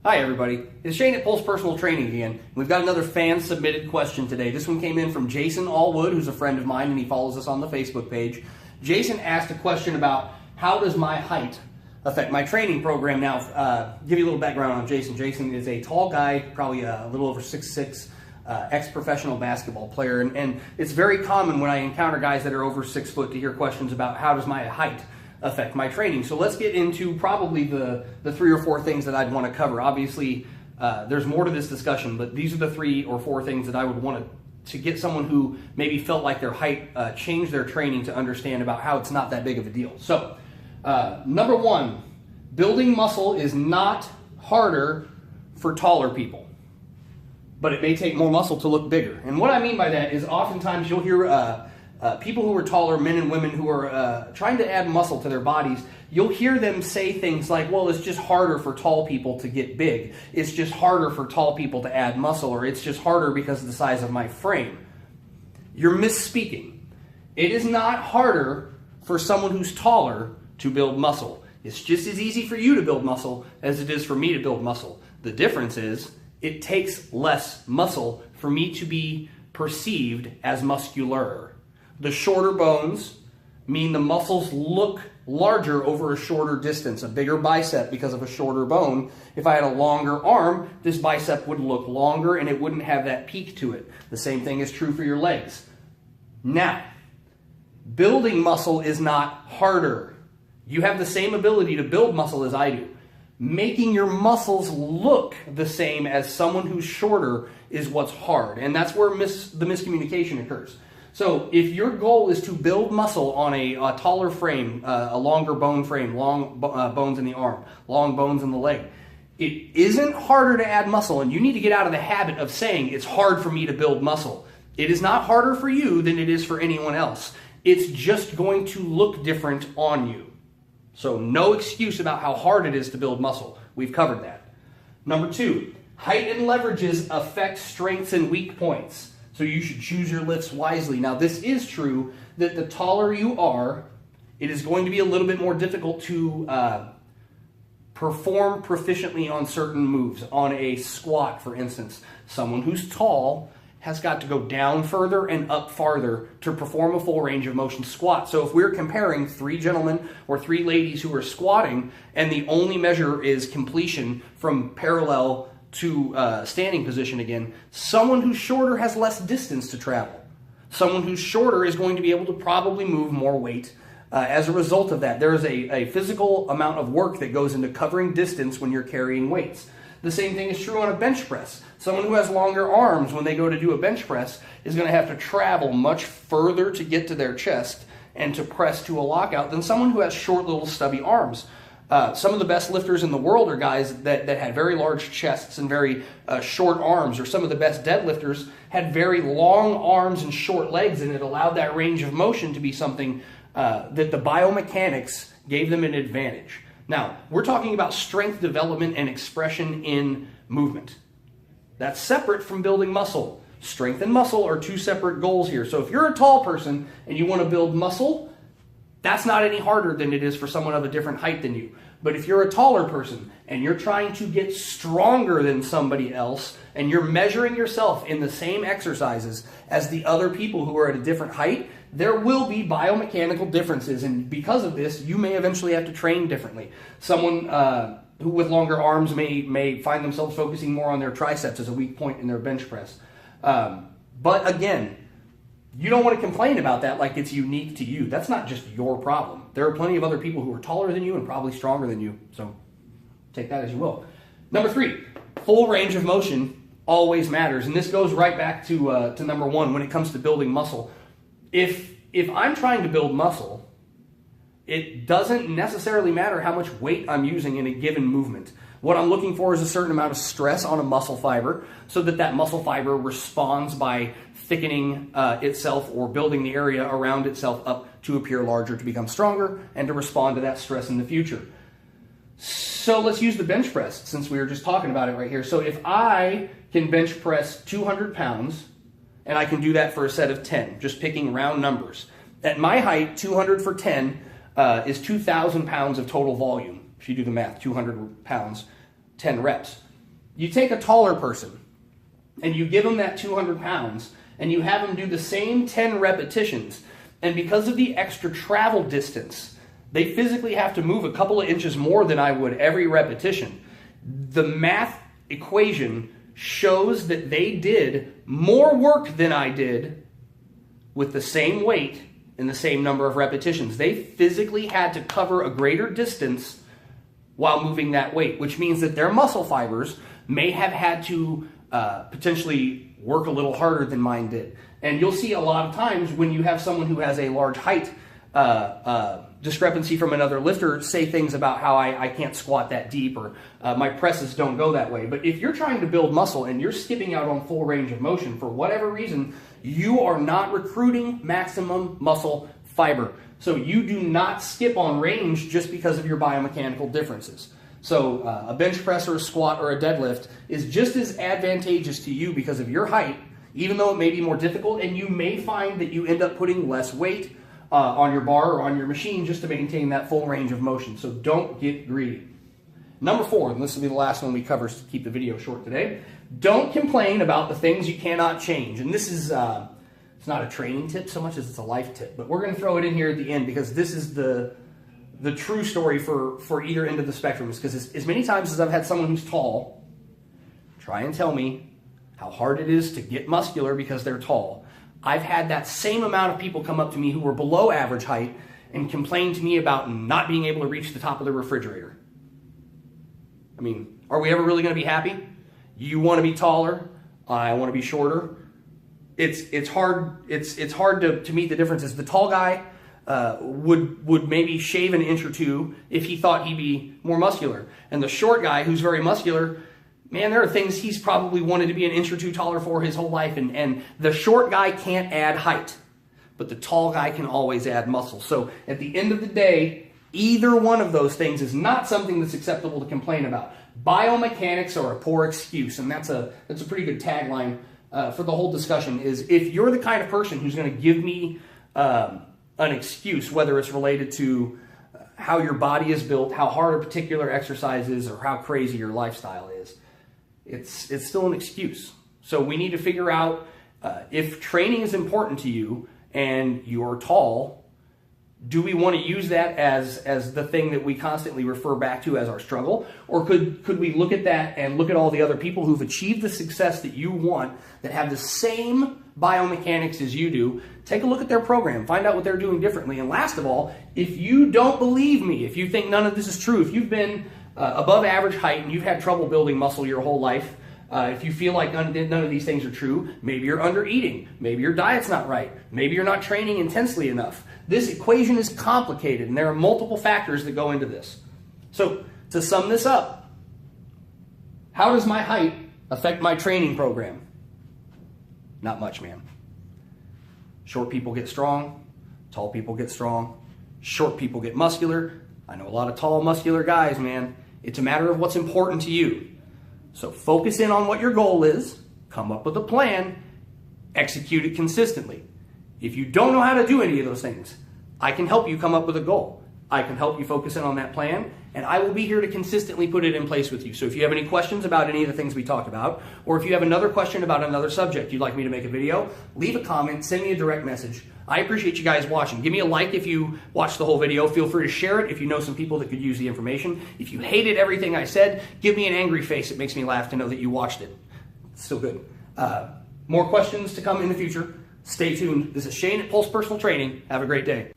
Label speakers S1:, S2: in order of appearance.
S1: Hi everybody, it's Shane at Pulse Personal Training again. We've got another fan submitted question today. This one came in from Jason Allwood, who's a friend of mine and he follows us on the Facebook page. Jason asked a question about how does my height affect my training program. Now, give you a little background on Jason. Jason is a tall guy, probably a little over 6'6", ex-professional basketball player, and it's very common when I encounter guys that are over 6 foot to hear questions about how does my height affect my training. So let's get into probably the 3 or 4 things that I'd want to cover. Obviously, there's more to this discussion, but these are the 3 or 4 things that I would want to get someone who maybe felt like their height changed their training to understand about how it's not that big of a deal. So, number 1, building muscle is not harder for taller people, but it may take more muscle to look bigger. And what I mean by that is oftentimes you'll hear people who are taller, men and women who are trying to add muscle to their bodies, you'll hear them say things like, well, it's just harder for tall people to get big. It's just harder for tall people to add muscle, or it's just harder because of the size of my frame. You're misspeaking. It is not harder for someone who's taller to build muscle. It's just as easy for you to build muscle as it is for me to build muscle. The difference is it takes less muscle for me to be perceived as muscular. The shorter bones mean the muscles look larger over a shorter distance, a bigger bicep because of a shorter bone. If I had a longer arm, this bicep would look longer and it wouldn't have that peak to it. The same thing is true for your legs. Now, building muscle is not harder. You have the same ability to build muscle as I do. Making your muscles look the same as someone who's shorter is what's hard, and that's where the miscommunication occurs. So if your goal is to build muscle on a taller frame, a longer bone frame, long bones in the arm, long bones in the leg, it isn't harder to add muscle, and you need to get out of the habit of saying it's hard for me to build muscle. It is not harder for you than it is for anyone else. It's just going to look different on you. So no excuse about how hard it is to build muscle. We've covered that. Number 2, height and leverages affect strengths and weak points. So you should choose your lifts wisely. Now, this is true that the taller you are, it is going to be a little bit more difficult to perform proficiently on certain moves. On a squat, for instance, someone who's tall has got to go down further and up farther to perform a full range of motion squat. So if we're comparing 3 gentlemen or 3 ladies who are squatting and the only measure is completion from parallel to standing position again, someone who's shorter has less distance to travel. Someone who's shorter is going to be able to probably move more weight as a result of that. There is a physical amount of work that goes into covering distance when you're carrying weights. The same thing is true on a bench press. Someone who has longer arms when they go to do a bench press is going to have to travel much further to get to their chest and to press to a lockout than someone who has short little stubby arms. Some of the best lifters in the world are guys that had very large chests and very short arms, or some of the best deadlifters had very long arms and short legs, and it allowed that range of motion to be something that the biomechanics gave them an advantage. Now, we're talking about strength development and expression in movement. That's separate from building muscle. Strength and muscle are 2 separate goals here. So if you're a tall person and you want to build muscle, that's not any harder than it is for someone of a different height than you. But if you're a taller person and you're trying to get stronger than somebody else and you're measuring yourself in the same exercises as the other people who are at a different height, there will be biomechanical differences, and because of this, you may eventually have to train differently. Someone who with longer arms may find themselves focusing more on their triceps as a weak point in their bench press. But again, you don't want to complain about that like it's unique to you. That's not just your problem. There are plenty of other people who are taller than you and probably stronger than you. So take that as you will. Number 3, full range of motion always matters. And this goes right back to number 1 when it comes to building muscle. If I'm trying to build muscle, it doesn't necessarily matter how much weight I'm using in a given movement. What I'm looking for is a certain amount of stress on a muscle fiber so that muscle fiber responds by thickening itself or building the area around itself up to appear larger, to become stronger, and to respond to that stress in the future. So let's use the bench press since we were just talking about it right here. So if I can bench press 200 pounds, and I can do that for a set of 10, just picking round numbers. At my height, 200 for 10 is 2,000 pounds of total volume. If you do the math, 200 pounds, 10 reps. You take a taller person and you give them that 200 pounds and you have them do the same 10 repetitions, and because of the extra travel distance, they physically have to move a couple of inches more than I would every repetition. The math equation shows that they did more work than I did with the same weight and the same number of repetitions. They physically had to cover a greater distance while moving that weight, which means that their muscle fibers may have had to potentially work a little harder than mine did. And you'll see a lot of times when you have someone who has a large height discrepancy from another lifter say things about how I can't squat that deep, or my presses don't go that way. But if you're trying to build muscle and you're skipping out on full range of motion for whatever reason, you are not recruiting maximum muscle fiber. So you do not skip on range just because of your biomechanical differences. So a bench press or a squat or a deadlift is just as advantageous to you because of your height, even though it may be more difficult, and you may find that you end up putting less weight on your bar or on your machine just to maintain that full range of motion. So don't get greedy. Number 4, and this will be the last one we cover to keep the video short today, don't complain about the things you cannot change. And this is, it's not a training tip so much as it's a life tip, but we're going to throw it in here at the end because this is the true story for either end of the spectrum. Is because as many times as I've had someone who's tall try and tell me how hard it is to get muscular because they're tall, I've had that same amount of people come up to me who were below average height and complain to me about not being able to reach the top of the refrigerator. I mean, are we ever really going to be happy? You want to be taller, I want to be shorter. It's hard to meet the differences. The tall guy would maybe shave an inch or two if he thought he'd be more muscular. And the short guy who's very muscular, man, there are things he's probably wanted to be an inch or two taller for his whole life. And the short guy can't add height, but the tall guy can always add muscle. So at the end of the day, either one of those things is not something that's acceptable to complain about. Biomechanics are a poor excuse, and that's a pretty good tagline for the whole discussion. Is if you're the kind of person who's going to give me an excuse, whether it's related to how your body is built, how hard a particular exercise is, or how crazy your lifestyle is, it's still an excuse. So we need to figure out if training is important to you and you're tall, do we want to use that as the thing that we constantly refer back to as our struggle? Or could we look at that and look at all the other people who've achieved the success that you want, that have the same biomechanics as you do? Take a look at their program, find out what they're doing differently. And last of all, if you don't believe me, if you think none of this is true, if you've been above average height and you've had trouble building muscle your whole life, if you feel like none of these things are true, maybe you're under eating, maybe your diet's not right, maybe you're not training intensely enough. This equation is complicated and there are multiple factors that go into this. So to sum this up, how does my height affect my training program? Not much, man. Short people get strong, tall people get strong, short people get muscular. I know a lot of tall, muscular guys, man. It's a matter of what's important to you. So focus in on what your goal is, come up with a plan, execute it consistently. If you don't know how to do any of those things, I can help you come up with a goal. I can help you focus in on that plan, and I will be here to consistently put it in place with you. So if you have any questions about any of the things we talked about, or if you have another question about another subject you'd like me to make a video, leave a comment, send me a direct message. I appreciate you guys watching. Give me a like if you watched the whole video. Feel free to share it if you know some people that could use the information. If you hated everything I said, give me an angry face. It makes me laugh to know that you watched it. It's still good. More questions to come in the future. Stay tuned. This is Shane at Pulse Personal Training. Have a great day.